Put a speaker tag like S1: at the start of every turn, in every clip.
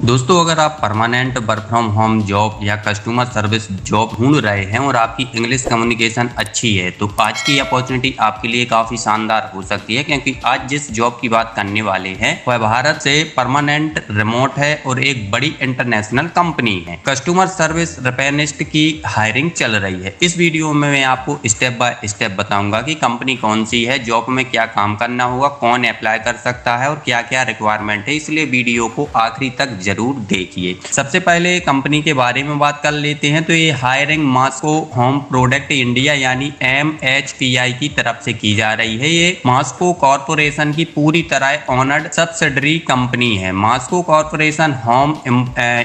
S1: दोस्तों, अगर आप permanent work from home job या कस्टमर सर्विस जॉब ढूंढ रहे हैं और आपकी इंग्लिश कम्युनिकेशन अच्छी है तो आज की अपॉर्चुनिटी आपके लिए काफ़ी शानदार हो सकती है, क्योंकि आज जिस जॉब की बात करने वाले हैं वह भारत से परमानेंट रिमोट है और एक बड़ी इंटरनेशनल कंपनी है। कस्टमर सर्विस रिसेप्शनिस्ट की हायरिंग चल रही है। इस वीडियो में मैं आपको स्टेप बाय स्टेप बताऊंगा कि कंपनी कौन सी है, जॉब में क्या काम करना होगा, कौन अप्लाई कर सकता है और क्या क्या रिक्वायरमेंट है। इसलिए वीडियो को आखिरी तक जरूर देखिए। सबसे पहले कंपनी के बारे में बात कर लेते हैं तो ये hiring Moscow home product India यानी MHPI की तरफ से की जा रही है। ये मास्को कॉरपोरेशन की पूरी तरह ऑनर्ड सब्सिडरी कंपनी है। मास्को कॉरपोरेशन होम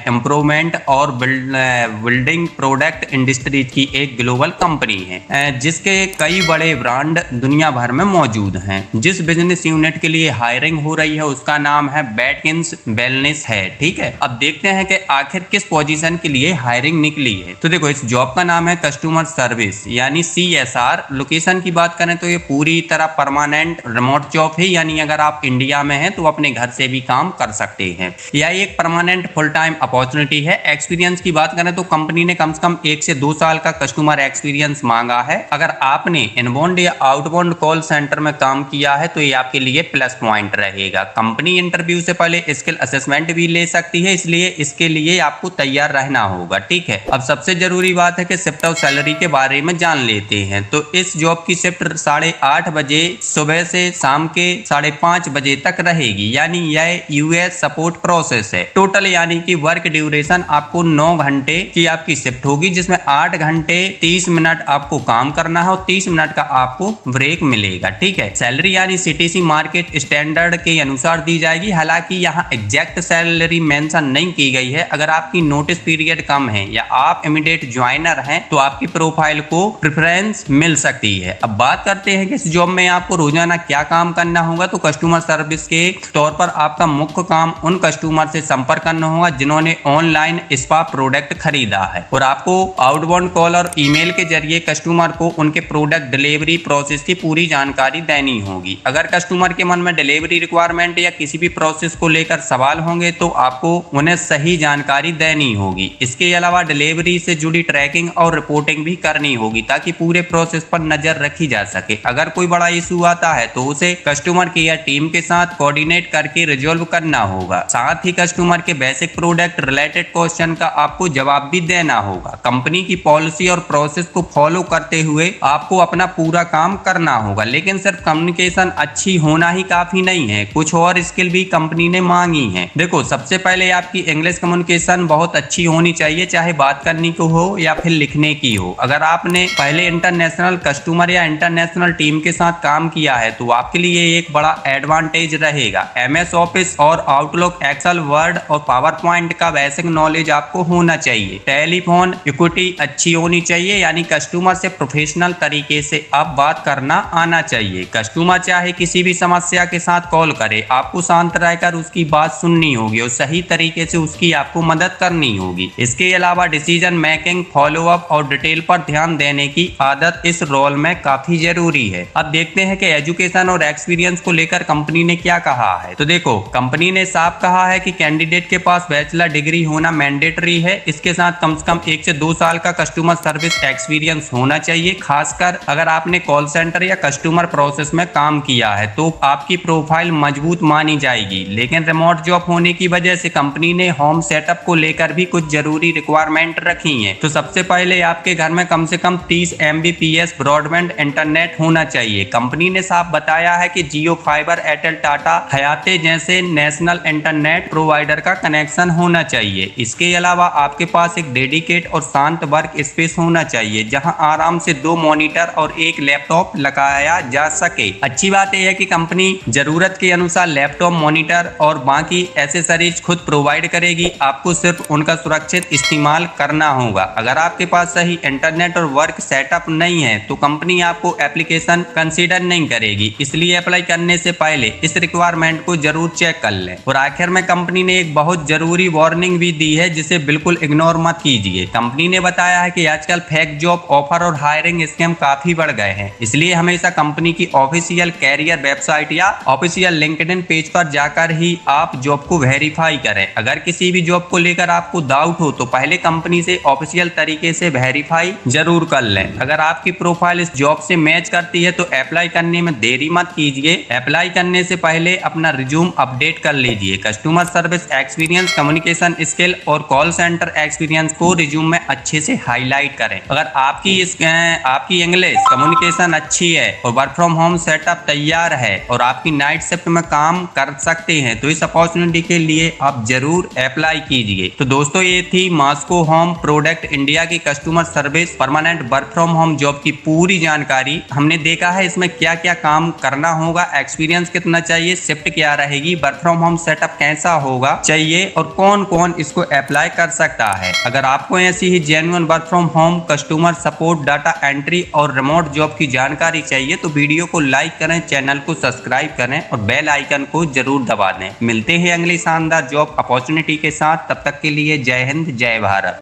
S1: इम्प्रूवमेंट और बिल्डिंग प्रोडक्ट इंडस्ट्रीज की एक ग्लोबल कंपनी है, जिसके कई बड़े ब्रांड दुनिया भर में मौजूद हैं। जिस बिजनेस यूनिट के लिए हायरिंग हो रही है उसका नाम है बैटकिंस वेलनेस है। ठीक है, अब देखते हैं कि आखिर किस पोजीशन के लिए हायरिंग निकली है। तो देखो, इस जॉब का नाम है कस्टमर सर्विस यानी CSR। लोकेशन की बात करें तो ये पूरी तरह परमानेंट रिमोट जॉब है, यानी अगर आप इंडिया में हैं तो अपने घर से भी काम कर सकते हैं। यह एक परमानेंट फुल टाइम अपॉर्चुनिटी है। एक्सपीरियंस की बात करें तो कंपनी ने कम से कम 1 से 2 साल का कस्टमर एक्सपीरियंस मांगा है। अगर आपने इनबाउंड या आउटबाउंड कॉल सेंटर में काम किया है तो ये आपके लिए प्लस पॉइंट रहेगा। कंपनी इंटरव्यू से पहले स्किल असेसमेंट भी ले सकती है, इसलिए इसके लिए आपको तैयार रहना होगा। ठीक है, अब सबसे जरूरी बात है कि शिफ्ट और सैलरी के बारे में जान लेते हैं। तो इस जॉब की शिफ्ट 8:30 बजे सुबह से शाम के 5:30 बजे तक रहेगी, यानी यह US सपोर्ट प्रोसेस है। टोटल यानी कि वर्क ड्यूरेशन आपको 9 घंटे की आपकी शिफ्ट होगी, जिसमें 8 घंटे 30 मिनट आपको काम करना है और 30 मिनट का आपको ब्रेक मिलेगा। ठीक है, सैलरी यानी CTC मार्केट स्टैंडर्ड के अनुसार दी जाएगी। हालांकि यहाँ एग्जैक्ट सैलरी मेंशन नहीं की गई है। अगर आपकी नोटिस पीरियड कम है या आप इमीडिएट ज्वाइनर हैं तो आपकी प्रोफाइल को प्रेफरेंस मिल सकती है। अब बात करते हैं कि इस जॉब में आपको रोजाना क्या काम करना होगा। तो कस्टमर सर्विस के तौर पर आपका मुख्य काम उन कस्टमर से संपर्क करना होगा जिन्होंने ऑनलाइन स्पा प्रोडक्ट खरीदा है, और आपको आउटबाउंड कॉल और ईमेल के जरिए कस्टमर को उनके प्रोडक्ट डिलीवरी प्रोसेस की पूरी जानकारी देनी होगी। अगर कस्टमर के मन में डिलीवरी रिक्वायरमेंट या किसी भी प्रोसेस को लेकर सवाल होंगे तो आपको उन्हें सही जानकारी देनी होगी। इसके अलावा डिलीवरी से जुड़ी ट्रैकिंग और रिपोर्टिंग भी करनी होगी ताकि पूरे प्रोसेस पर नजर रखी जा सके। अगर कोई बड़ा इशू आता है तो उसे कस्टमर केयर टीम के साथ कोऑर्डिनेट करके रिजॉल्व करना होगा। साथ ही कस्टमर के बेसिक प्रोडक्ट रिलेटेड क्वेश्चन का आपको जवाब भी देना होगा। कंपनी की पॉलिसी और प्रोसेस को फॉलो करते हुए आपको अपना पूरा काम करना होगा। लेकिन सिर्फ कम्युनिकेशन अच्छी होना ही काफी नहीं है, कुछ और स्किल भी कंपनी ने मांगी है। देखो, सबसे पहले आपकी इंग्लिश कम्युनिकेशन बहुत अच्छी होनी चाहिए, चाहे बात करने की हो या फिर लिखने की हो। अगर आपने पहले इंटरनेशनल कस्टमर या इंटरनेशनल टीम के साथ काम किया है तो आपके लिए एक बड़ा एडवांटेज रहेगा। MS ऑफिस और आउटलुक, एक्सेल, वर्ड और पावर पॉइंट का बेसिक नॉलेज आपको होना चाहिए। टेलीफोन इक्विटी अच्छी होनी चाहिए, यानी कस्टमर से प्रोफेशनल तरीके से आप बात करना आना चाहिए। कस्टमर चाहे किसी भी समस्या के साथ कॉल करे, आपको शांत रहकर उसकी बात सुननी होगी और सही तरीके से उसकी आपको मदद करनी होगी। इसके अलावा डिसीजन मेकिंग, फॉलोअप और डिटेल पर ध्यान देने की आदत इस रोल में काफी जरूरी है। अब देखते हैं कि एजुकेशन और एक्सपीरियंस को लेकर कंपनी ने क्या कहा है। तो देखो, कंपनी ने साफ कहा है कि कैंडिडेट के पास बैचलर डिग्री होना मैंडेटरी है। इसके साथ कम से कम 1 से 2 साल का कस्टमर सर्विस एक्सपीरियंस होना चाहिए। खासकर अगर आपने कॉल सेंटर या कस्टमर प्रोसेस में काम किया है तो आपकी प्रोफाइल मजबूत मानी जाएगी। लेकिन रिमोट जॉब होने की वजह से कंपनी ने होम सेटअप को लेकर भी कुछ जरूरी रिक्वायरमेंट रखी हैं। तो सबसे पहले आपके घर में कम से कम 30 Mbps ब्रॉडबैंड इंटरनेट होना चाहिए। कंपनी ने साफ बताया है कि जियो फाइबर, एयरटेल, टाटा, हयाते जैसे नेशनल इंटरनेट प्रोवाइडर का कनेक्शन होना चाहिए। इसके अलावा आपके पास एक डेडिकेट और शांत वर्क स्पेस होना चाहिए जहां आराम से 2 मॉनिटर और एक लैपटॉप लगाया जा सके। अच्छी बात यह है कि कंपनी जरूरत के अनुसार लैपटॉप, मॉनिटर और बाकी एसेसरीज खुद प्रोवाइड करेगी। आपको सिर्फ उनका सुरक्षित इस्तेमाल करना होगा। अगर आपके पास सही इंटरनेट और वर्क सेटअप नहीं है तो कंपनी आपको एप्लीकेशन कंसीडर नहीं करेगी। इसलिए अप्लाई करने से पहले इस रिक्वायरमेंट को जरूर चेक कर लें। और आखिर में कंपनी ने एक बहुत जरूरी वार्निंग भी दी है जिसे बिल्कुल इग्नोर मत कीजिए। कंपनी ने बताया है कि आजकल फेक जॉब ऑफर और हायरिंग स्कैम काफी बढ़ गए हैं, इसलिए हमेशा कंपनी की ऑफिशियल कैरियर वेबसाइट या ऑफिशियल लिंक्डइन पेज पर जाकर ही आप जॉब को वेरीफाई करें। अगर किसी भी जॉब को लेकर आपको डाउट हो तो पहले कंपनी से ऑफिशियल तरीके से वेरीफाई जरूर कर लें। अगर आपकी प्रोफाइल इस जॉब से मैच करती है तो अप्लाई करने में देरी मत कीजिए। अप्लाई करने से पहले अपना रिज्यूम अपडेट कर लीजिए। Customer service experience, communication skill और कॉल सेंटर एक्सपीरियंस को रिज्यूम में अच्छे से हाईलाइट करें। अगर आपकी इंग्लिश कम्युनिकेशन अच्छी है और वर्क फ्रॉम होम सेटअप तैयार है और आपकी नाइट शिफ्ट में काम कर सकते हैं तो इस अपॉर्चुनिटी के लिए आप जरूर अप्लाई कीजिए। तो दोस्तों, ये थी मास्को होम प्रोडक्ट इंडिया की customer service permanent work from home job की पूरी जानकारी। हमने देखा है इसमें क्या क्या काम करना होगा, एक्सपीरियंस कितना चाहिए, शिफ्ट क्या रहेगी, वर्क फ्रॉम होम सेटअप कैसा होगा चाहिए और कौन कौन इसको अप्लाई कर सकता है। अगर आपको ऐसी ही genuine work from home, customer support, data entry और रिमोट जॉब की जानकारी चाहिए तो वीडियो को लाइक करें, चैनल को सब्सक्राइब करें और बेल आइकन को जरूर दबा दें। मिलते हैं अगली शानदार जॉब अपॉर्चुनिटी के साथ। तब तक के लिए जय हिंद, जय भारत।